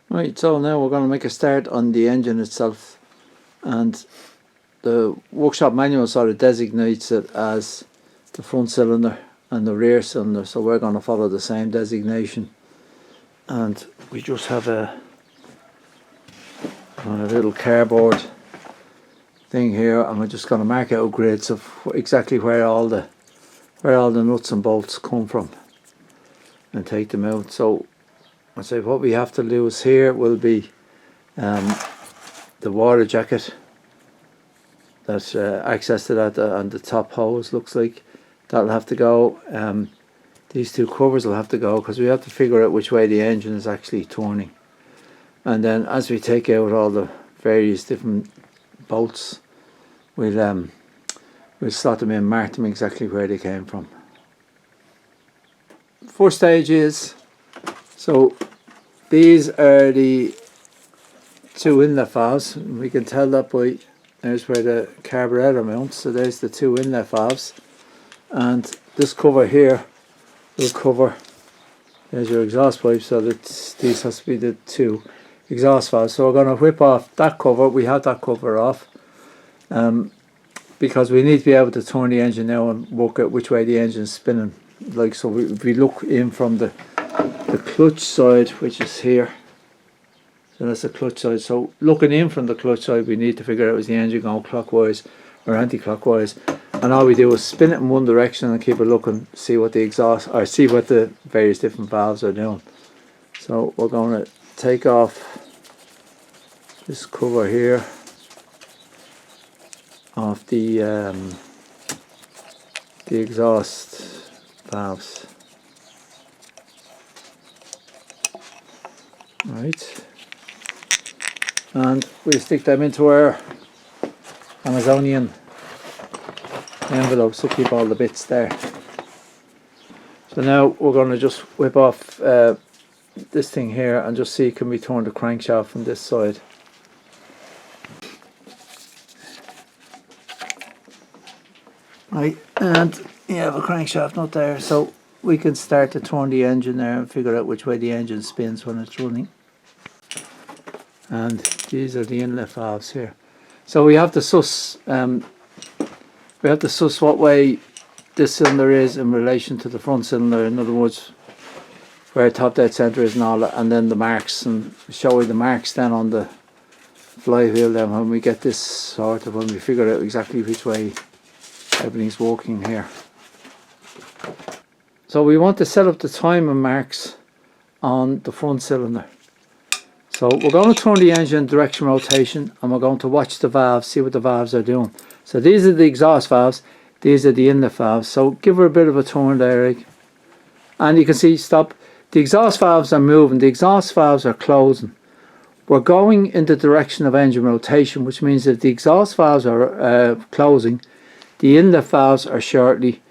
Right, so now we're going to make a start on the engine itself, and the workshop manual sort of designates it as the front cylinder and the rear cylinder, so we're going to follow the same designation. And we just have a little cardboard thing here, and we're just going to mark out grids of exactly where all the nuts and bolts come from and take them out. So I say what we have to lose here will be the water jacket, that's access to that on the top hose, looks like that'll have to go. These two covers will have to go because we have to figure out which way the engine is actually turning. And then as we take out all the various different bolts, we'll slot them in, mark them exactly where they came from. First stage is, so these are the two inlet valves. We can tell that by, there's where the carburetor mounts, so there's the two inlet valves, and this cover here will cover, there's your exhaust pipe, so that these has to be the two exhaust valves. So we're going to whip off that cover. We have that cover off because we need to be able to turn the engine now and work out which way the engine's spinning. Like, so we look in from the clutch side, which is here. So that's the clutch side. So looking in from the clutch side, we need to figure out is the engine going clockwise or anti-clockwise. And all we do is spin it in one direction and keep it looking, see what the exhaust, or see what the various different valves are doing. So we're going to take off this cover here off the exhaust valves. Right, and we stick them into our Amazonian envelopes to keep all the bits there. So now we're going to just whip off this thing here and just see, can we turn the crankshaft from this side. Right, and you have a crankshaft nut there, so we can start to turn the engine there and figure out which way the engine spins when it's running. And these are the inlet valves here. So we have to suss what way this cylinder is in relation to the front cylinder. In other words, where top dead center is and all that, and then the marks, and show you the marks then on the flywheel then when we get this sort of, when we figure out exactly which way everything's working here. So we want to set up the timing marks on the front cylinder. So we're going to turn the engine in direction rotation, and we're going to watch the valves, see what the valves are doing. So these are the exhaust valves, these are the inlet valves. So give her a bit of a turn there, Rick. And you can see, stop, the exhaust valves are moving, the exhaust valves are closing. We're going in the direction of engine rotation, which means that the exhaust valves are closing, the inlet valves are shortly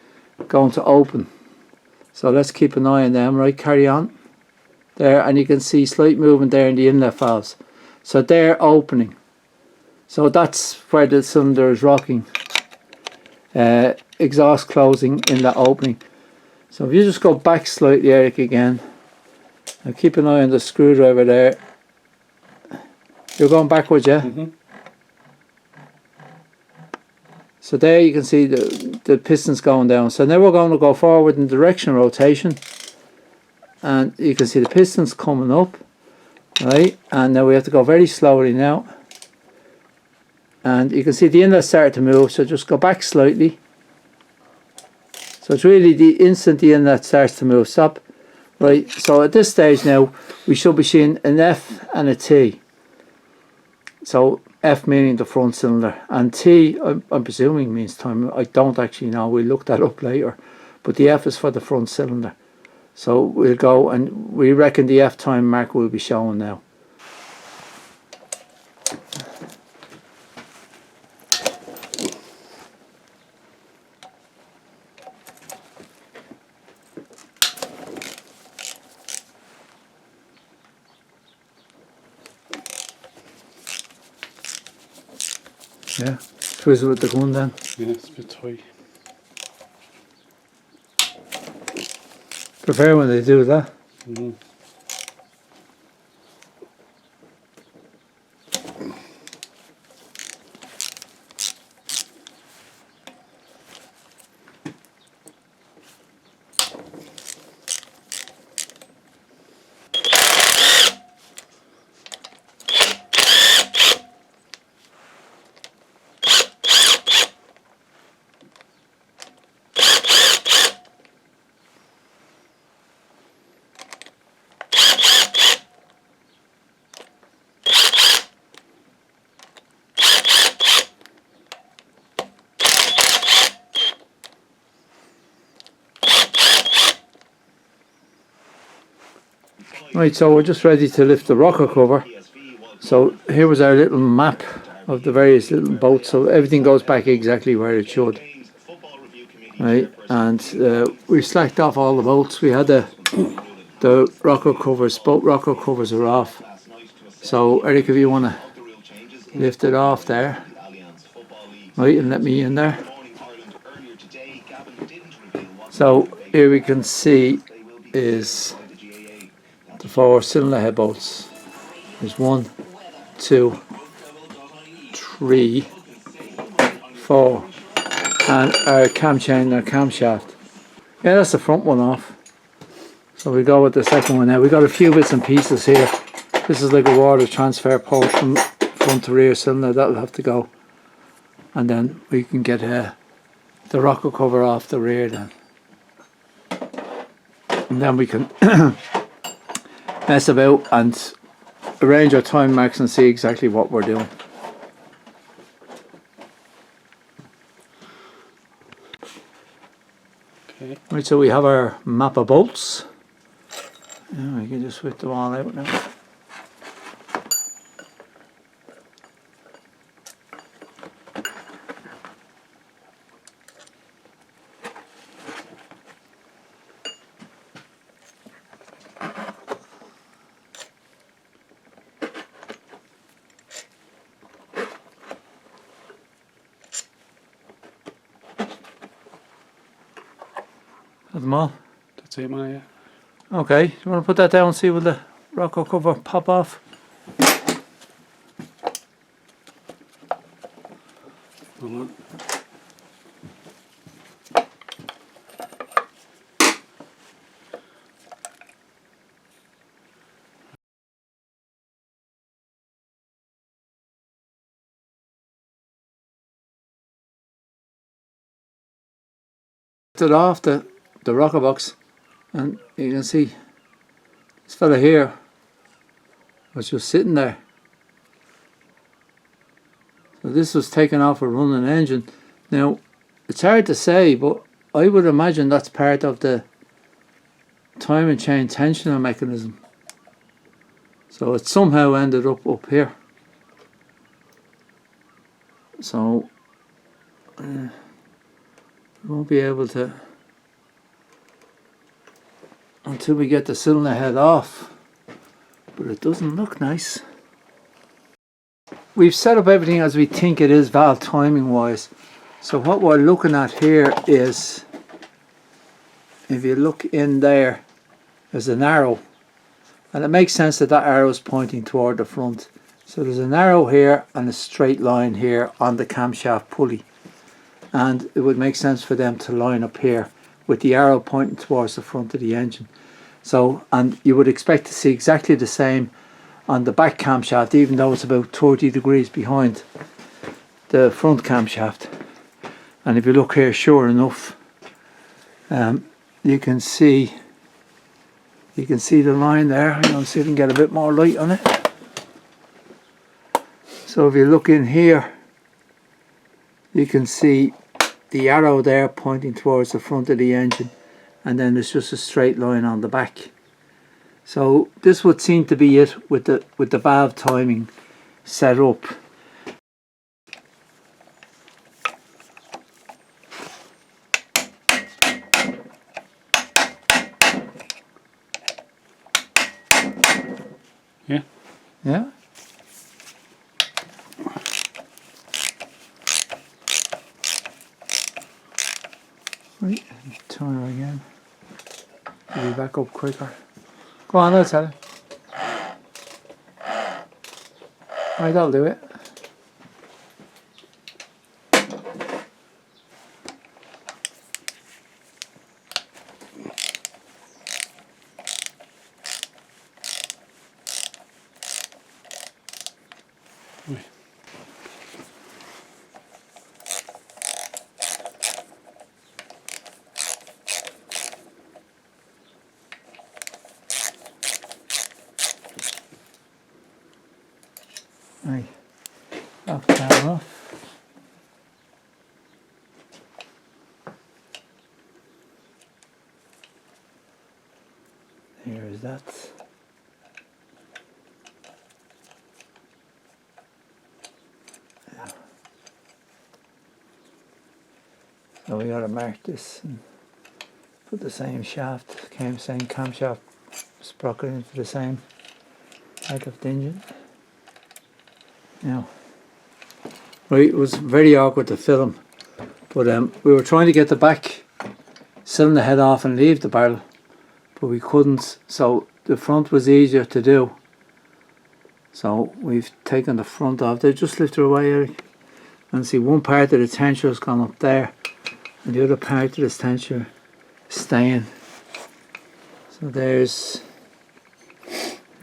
going to open. So let's keep an eye on them, right, carry on. There, and you can see slight movement there in the inlet valves. So they're opening. So that's where the cylinder is rocking. Exhaust closing, inlet opening. So if you just go back slightly, Eric, again, and keep an eye on the screwdriver there. You're going backwards, yeah? Mm-hmm. So there you can see the pistons going down. So now we're going to go forward in direction of rotation. And you can see the pistons coming up, right? And now we have to go very slowly now. And you can see the inlet start to move, so just go back slightly. So it's really the instant the inlet starts to move, stop. Right, so at this stage now, we should be seeing an F and a T. So F meaning the front cylinder, and T, I'm presuming means time. I don't actually know, we'll look that up later. But the F is for the front cylinder. So we'll go, and we reckon the F time mark will be shown now. Yeah, twizzle with the gun then. Yeah, it's a bit tight. Prefer when they do that. Mm-hmm. Right, so we're just ready to lift the rocker cover. So here was our little map of the various little boats, so everything goes back exactly where it should. Right, and we slacked off all the bolts. We had the rocker covers, boat rocker covers are off. So Eric, if you want to lift it off there, right, and let me in there. So here we can see is the 4 cylinder head bolts. There's 1, 2, 3, 4, and our cam chain and our camshaft. Yeah, that's the front one off. So we go with the second one now. We got a few bits and pieces here. This is like a water transfer port from front to rear cylinder. That'll have to go, and then we can get the rocker cover off the rear then, and then we can mess about and arrange our time marks and see exactly what we're doing. Okay. Right, so we have our map of bolts. Yeah, we can just whip them all out now. Have them all? That's it, man, yeah. Okay, you want to put that down and see will the rocker cover pop off? Hold on. Lift it off the rocker box, and you can see this fella here was just sitting there. So this was taken off a running engine. Now it's hard to say, but I would imagine that's part of the timing chain tensioner mechanism. So it somehow ended up here. So we won't be able to until we get the cylinder head off, but it doesn't look nice. We've set up everything as we think it is valve timing wise. So what we're looking at here is, if you look in there, there's an arrow, and it makes sense that that arrow is pointing toward the front. So there's an arrow here and a straight line here on the camshaft pulley, and it would make sense for them to line up here with the arrow pointing towards the front of the engine. So, and you would expect to see exactly the same on the back camshaft, even though it's about 30 degrees behind the front camshaft. And if you look here, sure enough, you can see the line there. I'm going to see if I can get a bit more light on it. So if you look in here, you can see the arrow there pointing towards the front of the engine, and then there's just a straight line on the back. So this would seem to be it with the valve timing set up. Yeah. Yeah. Right, turn her again. We'll be back up quicker. Go on, let's have it. Right, that'll do it. Right. Right, lock that off. Here is that. So we gotta mark this and put the same shaft, same camshaft sprocket in for the same height of the engine. Now, right, it was very awkward to film, but we were trying to get the back cylinder head off and leave the barrel, but we couldn't, so the front was easier to do. So we've taken the front off. They just lift her away, Eric. And see, one part of the tensioner has gone up there, and the other part of this tensioner is staying. So there's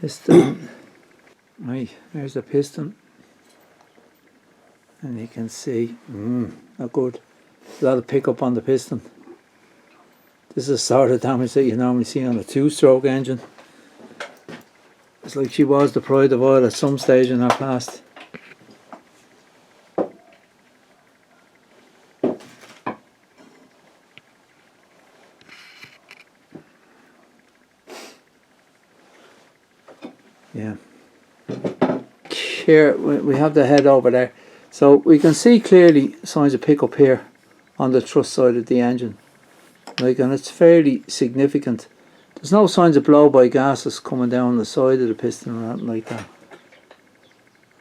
piston. Right, there's the piston. And you can see, not good. A lot of pickup on the piston. This is the sort of damage that you normally see on a two-stroke engine. It's like she was the pride of oil at some stage in her past. Yeah. Here we have the head over there. So we can see clearly signs of pickup here on the thrust side of the engine. Like, and it's fairly significant. There's no signs of blow-by gases coming down the side of the piston or anything like that.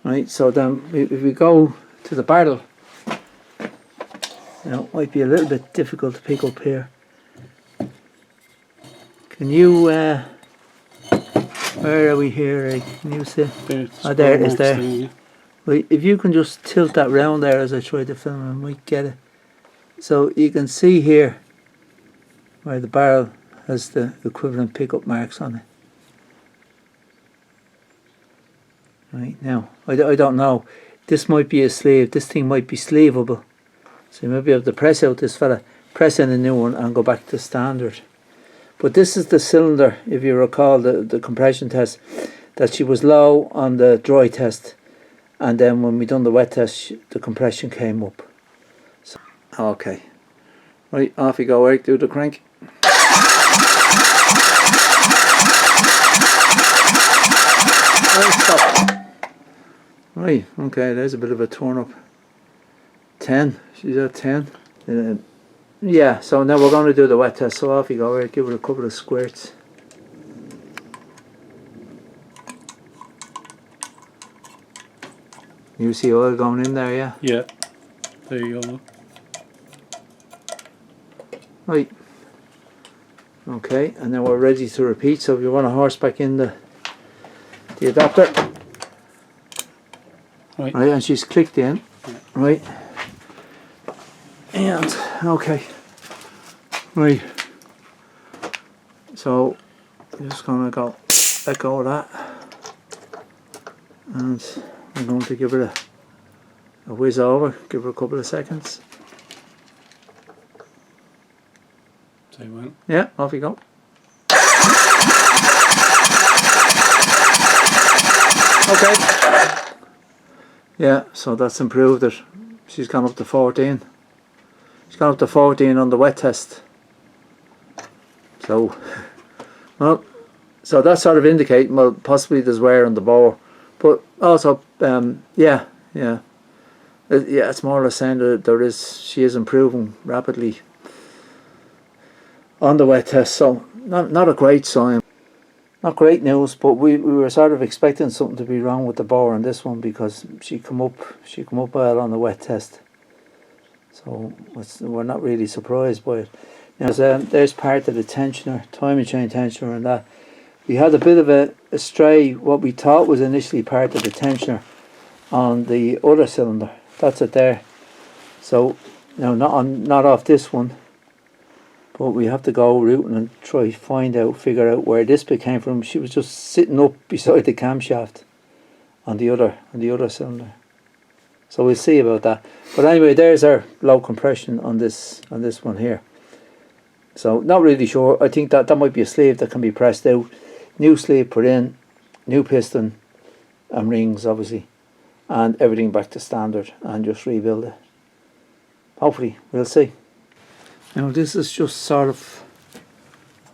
Right, so then if we go to the barrel, you know, it might be a little bit difficult to pick up here. Can you, where are we here? Can you see? Oh, there it is there. Thing, yeah. Right, if you can just tilt that round there as I try to film, I might get it. So you can see here where the barrel has the equivalent pickup marks on it. Right, now, I don't know. This might be a sleeve. This thing might be sleeveable. So you might be able to press out this fella, press in a new one and go back to standard. But this is the cylinder, if you recall the compression test, that she was low on the dry test. And then when we done the wet test, the compression came up. So, okay. Right, off you go, Eric, do the crank. Right, okay, there's a bit of a turn up. 10, she's at 10. Yeah, so now we're going to do the wet test. So off you go, Eric, give it a couple of squirts. You see oil going in there, yeah? Yeah. There you go. Right. Okay, and then we're ready to repeat. So if you want to horse back in the adapter. Right. Right, and she's clicked in. Yeah. Right. And, okay. Right. So, I'm just going to let go of that. And I'm going to give it a whiz over, give her a couple of seconds. Say when. Yeah, off you go. Okay. Yeah, so that's improved it. She's gone up to 14. She's gone up to 14 on the wet test. So, well, so that's sort of indicating, well, possibly there's wear on the bore. But also, yeah, it's more or less saying that she is improving rapidly on the wet test. So not a great sign, not great news. But we were sort of expecting something to be wrong with the bore on this one because she come up well on the wet test. So we're not really surprised by it. Now there's part of the tensioner, timing chain tensioner, and that. We had a bit of a stray, what we thought was initially part of the tensioner on the other cylinder. That's it there. So, now not off this one, but we have to go rooting and figure out where this bit came from. She was just sitting up beside the camshaft on the other cylinder. So we'll see about that. But anyway, there's our low compression on this one here. So not really sure. I think that might be a sleeve that can be pressed out. New sleeve put in, new piston and rings obviously, and everything back to standard and just rebuild it. Hopefully, we'll see. Now this is just sort of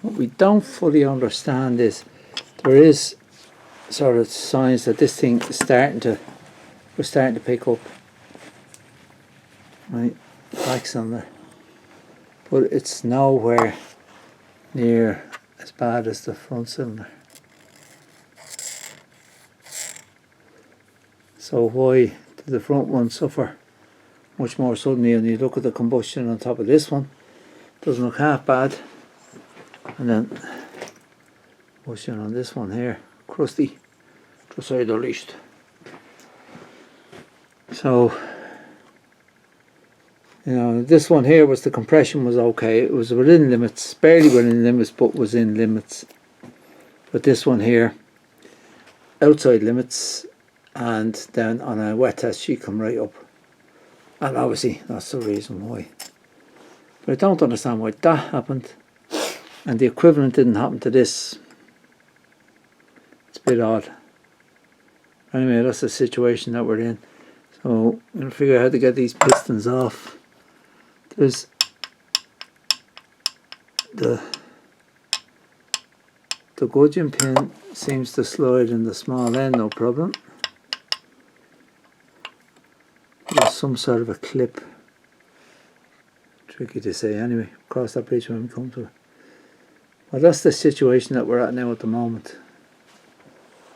what we don't fully understand is there is sort of signs that this thing is starting to pick up. Right, back cylinder. but it's nowhere near as bad as the front cylinder. So why did the front one suffer much more suddenly? And you look at the combustion on top of this one, doesn't look half bad, and then combustion on this one here, crusty, to say the least. So, you know, this one here was, the compression was okay, it was within limits, barely within limits, but was in limits. But this one here, outside limits, and then on a wet test she come right up, and obviously that's the reason why. But I don't understand why that happened and the equivalent didn't happen to this. It's a bit odd. Anyway, that's the situation that we're in. So I'm going to figure out how to get these pistons off. There's the gudgeon pin seems to slide in the small end, no problem. There's some sort of a clip. Tricky to say anyway. Cross that bridge when we come to it. Well, that's the situation that we're at now at the moment.